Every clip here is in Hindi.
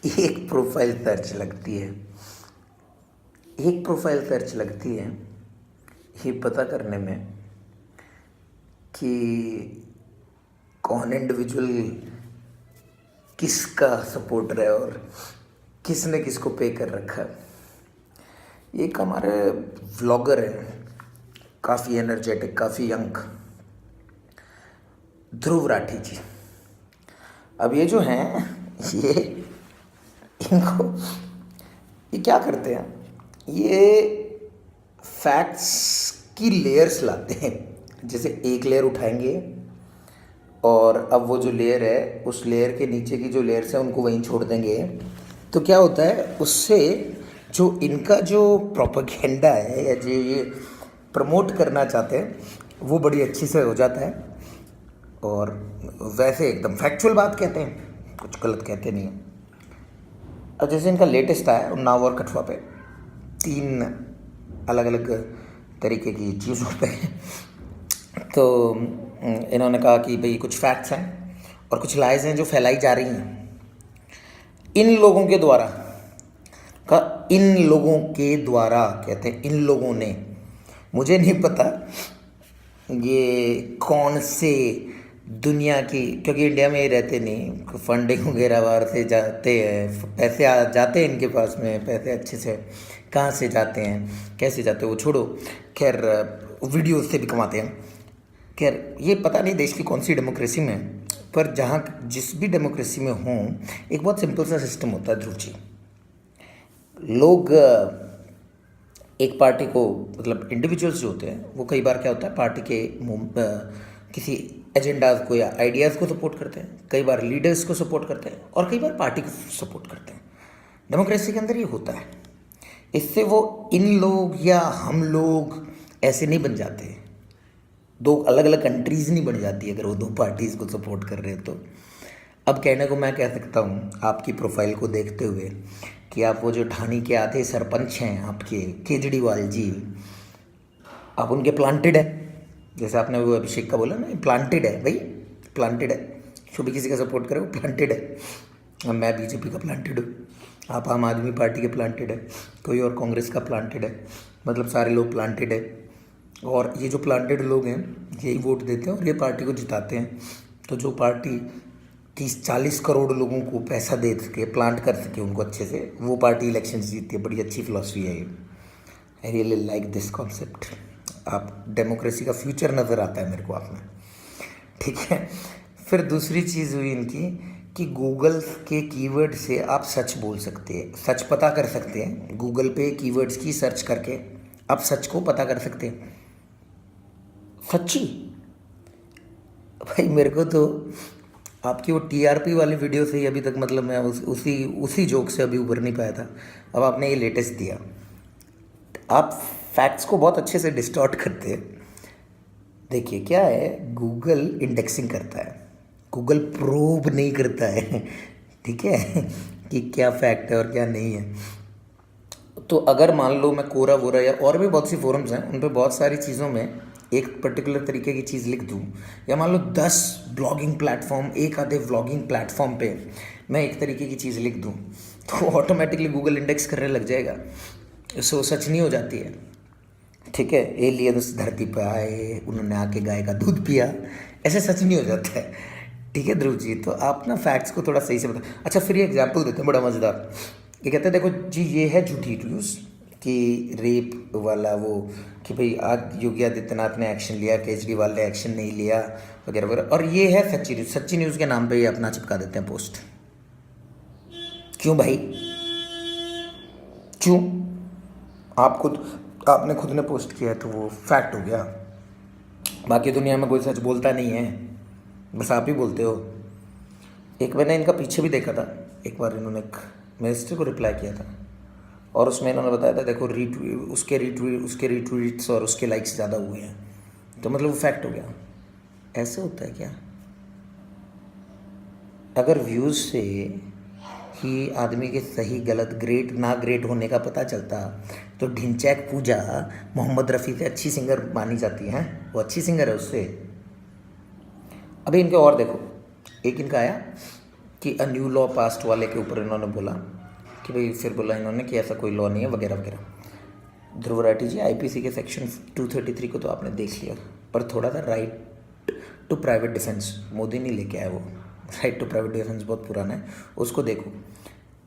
एक प्रोफाइल सर्च लगती है, एक प्रोफाइल सर्च लगती है ये पता करने में कि कौन इंडिविजुअल किसका सपोर्टर है और किसने किसको पे कर रखा है। एक हमारे व्लॉगर हैं, काफ़ी एनर्जेटिक, काफ़ी यंग, ध्रुव राठी जी। अब ये जो हैं ये इनको ये क्या करते हैं, ये फैक्ट्स की लेयर्स लाते हैं। जैसे एक लेयर उठाएंगे और अब वो जो लेयर है उस लेयर के नीचे की जो लेयर्स हैं उनको वहीं छोड़ देंगे। तो क्या होता है उससे, जो इनका जो प्रोपेगेंडा है या जो ये प्रमोट करना चाहते हैं वो बड़ी अच्छी से हो जाता है। और वैसे एकदम फैक्चुअल बात कहते हैं, कुछ गलत कहते नहीं हैं। अब जैसे इनका लेटेस्ट आया उन्नाव और कठुआ पे 3 अलग अलग तरीके की चीज़ों पे तो इन्होंने कहा कि भाई कुछ फैक्ट्स हैं और कुछ लाइज हैं जो फैलाई जा रही हैं इन लोगों के द्वारा। इन लोगों के द्वारा कहते हैं, इन लोगों ने, मुझे नहीं पता ये कौन से दुनिया की, क्योंकि इंडिया में ही रहते नहीं, फंडिंग वगैरह बाहर से जाते हैं, पैसे जाते हैं इनके पास में, पैसे अच्छे से कहाँ से जाते हैं, कैसे जाते हैं वो छोड़ो, खैर वीडियो से भी कमाते हैं। खैर ये पता नहीं देश की कौन सी डेमोक्रेसी में, पर जहाँ जिस भी डेमोक्रेसी में हों एक बहुत सिंपल सा सिस्टम होता है ध्रुव जी। लोग एक पार्टी को, मतलब इंडिविजुअल्स जो होते हैं वो कई बार क्या होता है पार्टी के किसी एजेंडाज को या आइडियाज़ को सपोर्ट करते हैं, कई बार लीडर्स को सपोर्ट करते हैं और कई बार पार्टी को सपोर्ट करते हैं। डेमोक्रेसी के अंदर ये होता है। इससे वो इन लोग या हम लोग ऐसे नहीं बन जाते, 2 अलग अलग कंट्रीज़ नहीं बन जाती अगर वो 2 पार्टीज़ को सपोर्ट कर रहे हैं तो। अब कहने को मैं कह सकता हूँ आपकी प्रोफाइल को देखते हुए कि आप वो जो ढानी के आधे सरपंच हैं आपके केजरीवाल जी, आप उनके प्लांटेड है। जैसे आपने वो अभिषेक का बोला ना, प्लांटेड है भाई, प्लांटेड है। जो भी किसी का सपोर्ट करे वो प्लांटेड है। अब मैं बीजेपी का प्लांटेड हूँ, आप आम आदमी पार्टी के प्लांटेड है, कोई और कांग्रेस का प्लांटेड है, मतलब सारे लोग प्लांटेड है। और ये जो प्लांटेड लोग हैं यही वोट देते हैं और ये पार्टी को जिताते हैं। तो जो पार्टी 30-40 करोड़ लोगों को पैसा दे सके, प्लांट कर सके उनको अच्छे से, वो पार्टी इलेक्शन जीतती है। बड़ी अच्छी फिलॉसफी है ये, I really like this concept. आप डेमोक्रेसी का फ्यूचर नज़र आता है मेरे को आप में, ठीक है। फिर दूसरी चीज़ हुई इनकी कि गूगल के कीवर्ड से आप सच बोल सकते हैं, सच पता कर सकते हैं। गूगल पे कीवर्ड्स की सर्च करके आप सच को पता कर सकते हैं। सच्ची भाई, मेरे को तो आपकी वो टीआरपी वाली वीडियो से ही अभी तक, मतलब मैं उसी जोक से अभी उभर नहीं पाया था। अब आपने ये लेटेस्ट दिया। आप फैक्ट्स को बहुत अच्छे से डिस्टॉर्ट करते हैं। देखिए क्या है, गूगल इंडेक्सिंग करता है, गूगल प्रूव नहीं करता है, ठीक है, कि क्या फैक्ट है और क्या नहीं है। तो अगर मान लो मैं कोरा वोरा या और भी बहुत सी फोरम्स हैं उन पर बहुत सारी चीज़ों में एक पर्टिकुलर तरीके की चीज़ लिख दूँ, या मान लो 10 ब्लॉगिंग प्लेटफॉर्म, एक आधे व्लॉगिंग प्लेटफॉर्म पे मैं एक तरीके की चीज़ लिख दूँ, तो ऑटोमेटिकली गूगल इंडेक्स करने लग जाएगा। सो सच नहीं हो जाती है, ठीक है। एलियंस धरती पर आए, उन्होंने आके गाय का दूध पिया, ऐसे सच नहीं हो जाता है, ठीक है ध्रुव जी। तो आप ना फैक्ट्स को थोड़ा सही से बता। अच्छा, फिर ये एग्जाम्पल देते हैं बड़ा मज़ेदार। ये कहते हैं देखो जी, ये है झूठी न्यूज़ कि रेप वाला वो, कि भाई आज योगी आदित्यनाथ ने एक्शन लिया, केजरीवाल ने एक्शन नहीं लिया, वगैरह वगैरह। और ये है सच्ची न्यूज़। सच्ची न्यूज़ के नाम पे ये अपना चिपका देते हैं पोस्ट। क्यों भाई, क्यों? आपने खुद ने पोस्ट किया है तो वो फैक्ट हो गया। बाकी दुनिया में कोई सच बोलता नहीं है, बस आप ही बोलते हो। एक मैंने इनका पीछे भी देखा था, एक बार इन्होंने एक मिनिस्टर को रिप्लाई किया था और उसमें इन्होंने बताया था देखो उसके रीट्वीट्स और उसके लाइक्स ज़्यादा हुए हैं, तो मतलब वो फैक्ट हो गया। ऐसे होता है क्या? अगर व्यूज़ से ही आदमी के सही गलत, ग्रेट ना ग्रेट होने का पता चलता तो ढिंचैक पूजा मोहम्मद रफ़ी से अच्छी सिंगर मानी जाती है, वो अच्छी सिंगर है उससे। अभी इनके और देखो, एक इनका आया कि अ न्यू लॉ पास्ट वाले के ऊपर इन्होंने बोला कि भाई, फिर बोला इन्होंने कि ऐसा कोई लॉ नहीं है वगैरह वगैरह। ध्रुव राठी जी, आईपीसी के सेक्शन 233 को तो आपने देख लिया, पर थोड़ा सा right to private defence Modi नहीं लेके आया, वो राइट टू प्राइवेट डिफेंस बहुत पुराना है, उसको देखो,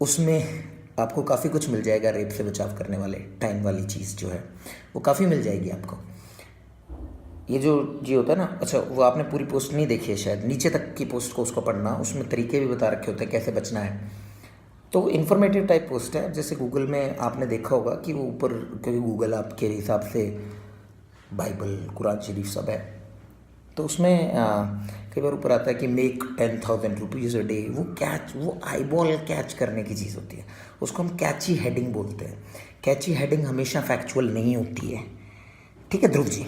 उसमें आपको काफ़ी कुछ मिल जाएगा। रेप से बचाव करने वाले टाइम वाली चीज़ जो है वो काफ़ी मिल जाएगी आपको। ये जो जी होता है ना, अच्छा वो आपने पूरी पोस्ट नहीं देखी है शायद, नीचे तक की पोस्ट को उसको पढ़ना, उसमें तरीके भी बता रखे होते हैं कैसे बचना है। तो इन्फॉर्मेटिव टाइप पोस्ट है, जैसे गूगल में आपने देखा होगा कि वो ऊपर, क्योंकि गूगल आपके हिसाब से बाइबल कुरान शरीफ सब है, तो उसमें कई बार ऊपर आता है कि मेक 10,000 रुपीज़ अ डे। वो आई बॉल कैच करने की चीज़ होती है, उसको हम कैची हेडिंग बोलते हैं। कैची हेडिंग हमेशा फैक्चुअल नहीं होती है, ठीक है ध्रुव जी।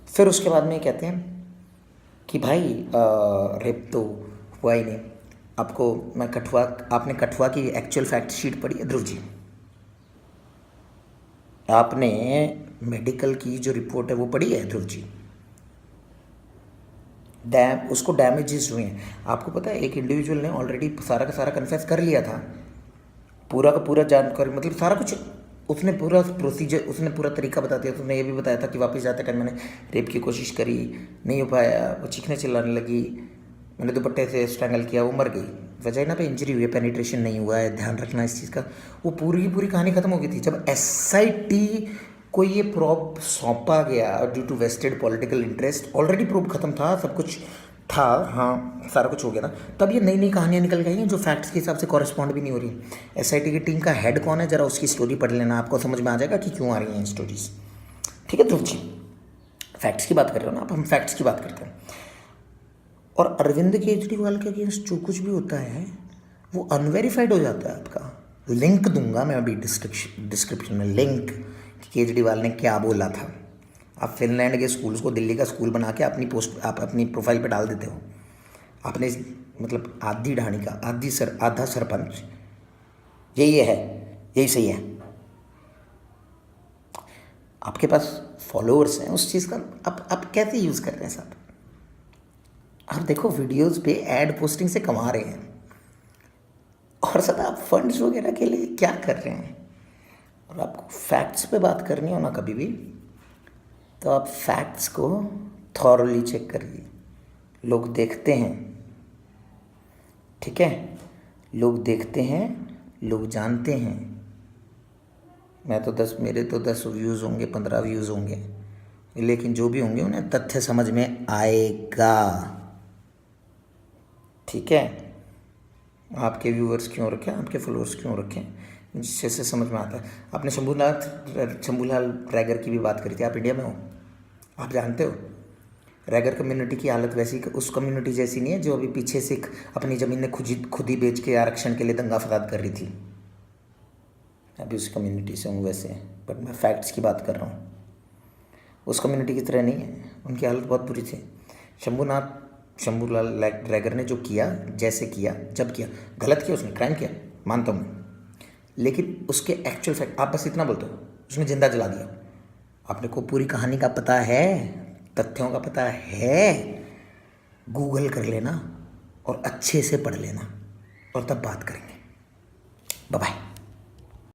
फिर उसके बाद में कहते हैं कि भाई रेप तो हुआ ही नहीं। आपको मैं आपने कठुआ की एक्चुअल फैक्ट शीट पढ़ी है ध्रुव जी? आपने मेडिकल की जो रिपोर्ट है वो पढ़ी है ध्रुव जी? उसको डैमेजेस हुए हैं। आपको पता है एक इंडिविजुअल ने ऑलरेडी सारा का सारा कन्फेस कर लिया था, पूरा का पूरा जानकारी, मतलब सारा कुछ उसने पूरा प्रोसीजर, उसने पूरा तरीका बता दिया। उसने ये भी बताया था कि वापस जाते टाइम मैंने रेप की कोशिश करी, नहीं हो पाया, वो चीखने चिल्लाने लगी, मैंने दुपट्टे से स्ट्रैंगल किया, वो मर गई, वजाइना पे इंजरी हुई है, पेनिट्रेशन नहीं हुआ है, ध्यान रखना इस चीज़ का। वो पूरी की पूरी कहानी खत्म हो गई थी। जब SIT को ये प्रोब सौंपा गया due to vested political interest, already probe खत्म था, सब कुछ था, हाँ सारा कुछ हो गया था, तब ये नई नई कहानियाँ निकल गई हैं जो फैक्ट्स के हिसाब से कॉरेस्पॉन्ड भी नहीं हो रही। SIT की टीम का हेड कौन है, ज़रा उसकी स्टोरी पढ़ लेना, आपको समझ में आ जाएगा कि क्यों आ रही हैं स्टोरीज। ठीक है ध्रुव जी, फैक्ट्स की बात कर रहे हो ना आप, हम फैक्ट्स की बात करते हैं। और अरविंद केजरीवाल के अगेंस्ट जो कुछ भी होता है वो अनवेरीफाइड हो जाता है। आपका लिंक दूंगा मैं अभी डिस्क्रिप्शन में, लिंक केजरीवाल ने क्या बोला था। आप फिनलैंड के स्कूल्स को दिल्ली का स्कूल बना के अपनी पोस्ट, आप अपनी प्रोफाइल पे डाल देते हो। आपने मतलब आधी ढाणी का आधा सरपंच यही है, यही सही है। आपके पास फॉलोअर्स हैं उस चीज़ का, आप कैसे यूज़ कर रहे हैं साहब? आप देखो वीडियोस पे ऐड पोस्टिंग से कमा रहे हैं, और सदा आप फंड्स वगैरह के लिए क्या कर रहे हैं? और आपको फैक्ट्स पे बात करनी हो ना कभी भी, तो आप फैक्ट्स को थॉरली चेक करिए। लोग देखते हैं, ठीक है, लोग देखते हैं, लोग जानते हैं। मेरे तो 10 व्यूज़ होंगे, 15 व्यूज़ होंगे, लेकिन जो भी होंगे उन्हें तथ्य समझ में आएगा, ठीक है। आपके व्यूअर्स क्यों रखें, आपके फॉलोअर्स क्यों रखें, जिससे समझ में आता है। आपने शंभूलाल रैगर की भी बात करी थी। आप इंडिया में हो, आप जानते हो रैगर कम्युनिटी की हालत वैसी, उस कम्युनिटी जैसी नहीं है जो अभी पीछे से अपनी ज़मीन खुद ही बेच के आरक्षण के लिए दंगा फसाद कर रही थी। अभी उस कम्युनिटी से हूँ वैसे, बट मैं फैक्ट्स की बात कर रहा हूँ। उस कम्युनिटी की तरह नहीं है, उनकी हालत बहुत बुरी थी। शंभूलाल रैगर ने जो किया, जैसे किया, जब किया, गलत किया, उसने क्राइम किया, मानता हूँ, लेकिन उसके एक्चुअल फैक्ट आप बस इतना बोलते हो, उसने जिंदा जला दिया। आपने को पूरी कहानी का पता है, तथ्यों का पता है, गूगल कर लेना और अच्छे से पढ़ लेना, और तब बात करेंगे। Bye bye.